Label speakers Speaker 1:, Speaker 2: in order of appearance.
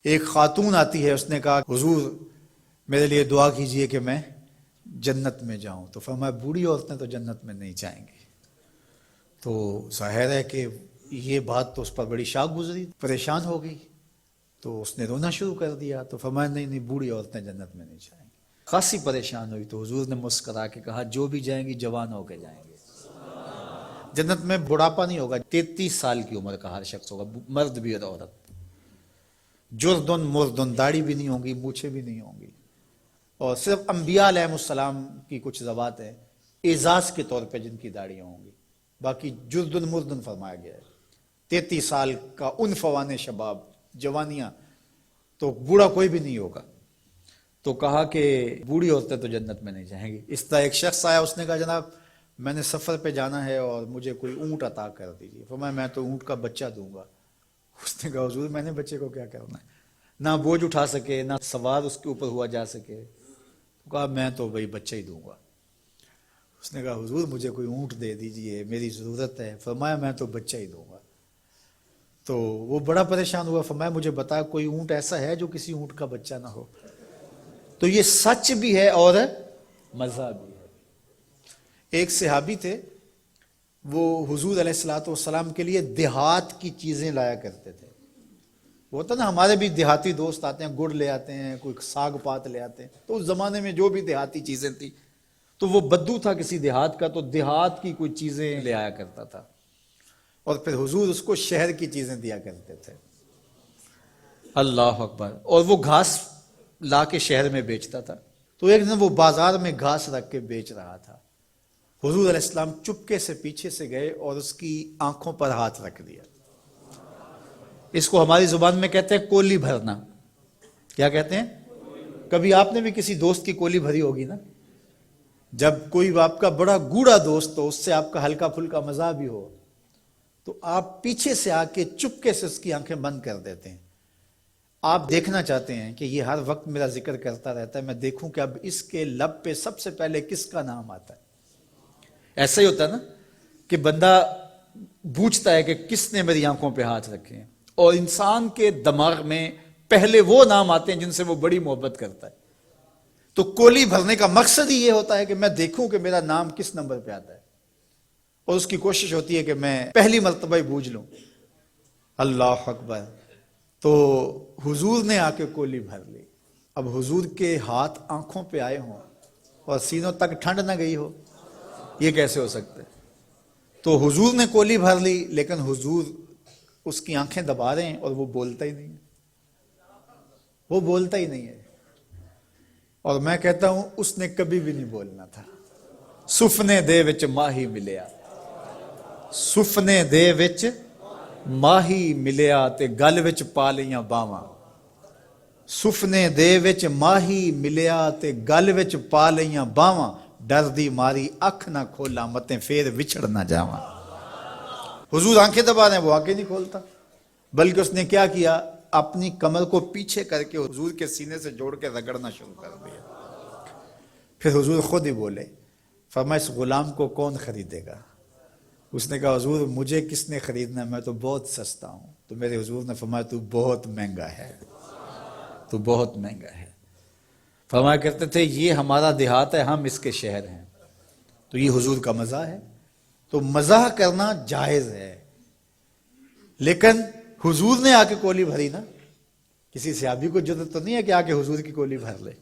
Speaker 1: ایک خاتون آتی ہے، اس نے کہا حضور میرے لیے دعا کیجئے کہ میں جنت میں جاؤں. تو فرمایا بوڑھی عورتیں تو جنت میں نہیں جائیں گی. تو ظاہر ہے کہ یہ بات تو اس پر بڑی شاک گزری، پریشان ہو گئی، تو اس نے رونا شروع کر دیا. تو فرمایا نہیں بوڑھی عورتیں جنت میں نہیں جائیں گی. خاصی پریشان ہوئی تو حضور نے مسکرا کے کہا جو بھی جائیں گی جوان ہو کے جائیں گے. جنت میں بڑھاپا نہیں ہوگا، 33 سال کی عمر کا ہر شخص ہوگا، مرد بھی اور عورت. جردن مردن، داڑھی بھی نہیں ہوگی، مونچھیں بھی نہیں ہوں گی. اور صرف انبیاء علیہ السلام کی کچھ ذوات ہیں اعزاز کے طور پہ جن کی داڑیاں ہوں گی، باقی جردن مردن فرمایا گیا ہے. 33 سال کا عنفوان شباب، جوانیاں، تو بوڑھا کوئی بھی نہیں ہوگا. تو کہا کہ بوڑھی عورتیں تو جنت میں نہیں جائیں گی. اس طرح ایک شخص آیا، اس نے کہا جناب میں نے سفر پہ جانا ہے اور مجھے کوئی اونٹ عطا کر دیجیے. فرمایا میں تو اونٹ کا بچہ دوں گا. اس نے کہا حضور میں نے بچے کو کیا کرنا ہے، نہ بوجھ اٹھا سکے نہ سوار اس کے اوپر ہوا جا سکے. تو کہا میں تو وہی بچہ ہی دوں گا. اس نے کہا حضور مجھے کوئی اونٹ دے دیجیے، میری ضرورت ہے. فرمایا میں تو بچہ ہی دوں گا. تو وہ بڑا پریشان ہوا. فرمایا مجھے بتا کوئی اونٹ ایسا ہے جو کسی اونٹ کا بچہ نہ ہو. تو یہ سچ بھی ہے اور مزہ بھی ہے. ایک صحابی تھے، وہ حضور علیہ السلام کے لیے دیہات کی چیزیں لایا کرتے تھے. وہ ہوتا نا ہمارے بھی دیہاتی دوست آتے ہیں، گڑ لے آتے ہیں، کوئی ساگ پات لے آتے ہیں. تو اس زمانے میں جو بھی دیہاتی چیزیں تھیں، تو وہ بدو تھا کسی دیہات کا، تو دیہات کی کوئی چیزیں لے آیا کرتا تھا اور پھر حضور اس کو شہر کی چیزیں دیا کرتے تھے. اللہ اکبر. اور وہ گھاس لا کے شہر میں بیچتا تھا. تو ایک دن وہ بازار میں گھاس رکھ کے بیچ رہا تھا. حضور علیہ السلام چپکے سے پیچھے سے گئے اور اس کی آنکھوں پر ہاتھ رکھ دیا. اس کو ہماری زبان میں کہتے ہیں کولی بھرنا. کیا کہتے ہیں؟ کبھی آپ نے بھی کسی دوست کی کولی بھری ہوگی نا. جب کوئی آپ کا بڑا گوڑا دوست ہو، اس سے آپ کا ہلکا پھلکا مزاح بھی ہو، تو آپ پیچھے سے آ کے چپکے سے اس کی آنکھیں بند کر دیتے ہیں. آپ دیکھنا چاہتے ہیں کہ یہ ہر وقت میرا ذکر کرتا رہتا ہے، میں دیکھوں کہ اب اس کے لب پہ سب سے پہلے کس کا نام آتا ہے. ایسا ہی ہوتا ہے نا کہ بندہ پوچھتا ہے کہ کس نے میری آنکھوں پہ ہاتھ رکھے ہیں، اور انسان کے دماغ میں پہلے وہ نام آتے ہیں جن سے وہ بڑی محبت کرتا ہے. تو کولی بھرنے کا مقصد ہی یہ ہوتا ہے کہ میں دیکھوں کہ میرا نام کس نمبر پہ آتا ہے، اور اس کی کوشش ہوتی ہے کہ میں پہلی مرتبہ ہی بوجھ لوں. اللہ اکبر. تو حضور نے آ کے کولی بھر لی. اب حضور کے ہاتھ آنکھوں پہ آئے ہوں اور سینوں تک ٹھنڈ نہ گئی ہو، یہ کیسے ہو سکتا ہے؟ تو حضور نے کولی بھر لی، لیکن حضور اس کی آنکھیں دبا رہے ہیں اور وہ بولتا ہی نہیں ہے. وہ بولتا ہی نہیں ہے. اور میں کہتا ہوں اس نے کبھی بھی نہیں بولنا تھا. سفنے دے وچ ماہی ملیا، سفنے دے وچ ماہی ملیا تے گل وچ پا لیاں باواں. سفنے دے وچ ماہی ملیا تے گل وچ پا لیاں باواں. ڈر دی ماری اکھ نہ کھولا متے پھر وچھڑ نہ جاواں. حضور آنکھیں دبا رہے ہیں، وہ آنکھیں نہیں کھولتا، بلکہ اس نے کیا کیا، اپنی کمر کو پیچھے کر کے حضور کے سینے سے جوڑ کے رگڑنا شروع کر دیا. پھر حضور خود ہی بولے. فرمایا اس غلام کو کون خریدے گا؟ اس نے کہا حضور مجھے کس نے خریدنا ہے، میں تو بہت سستا ہوں. تو میرے حضور نے فرمایا تو بہت مہنگا ہے، تو بہت مہنگا ہے. فرمایا کرتے تھے یہ ہمارا دیہات ہے، ہم اس کے شہر ہیں. تو یہ حضور کا مزاح ہے. تو مزاح کرنا جائز ہے، لیکن حضور نے آ کے کولی بھری نا. کسی صحابی کو جرأت تو نہیں ہے کہ آ کے حضور کی کولی بھر لے.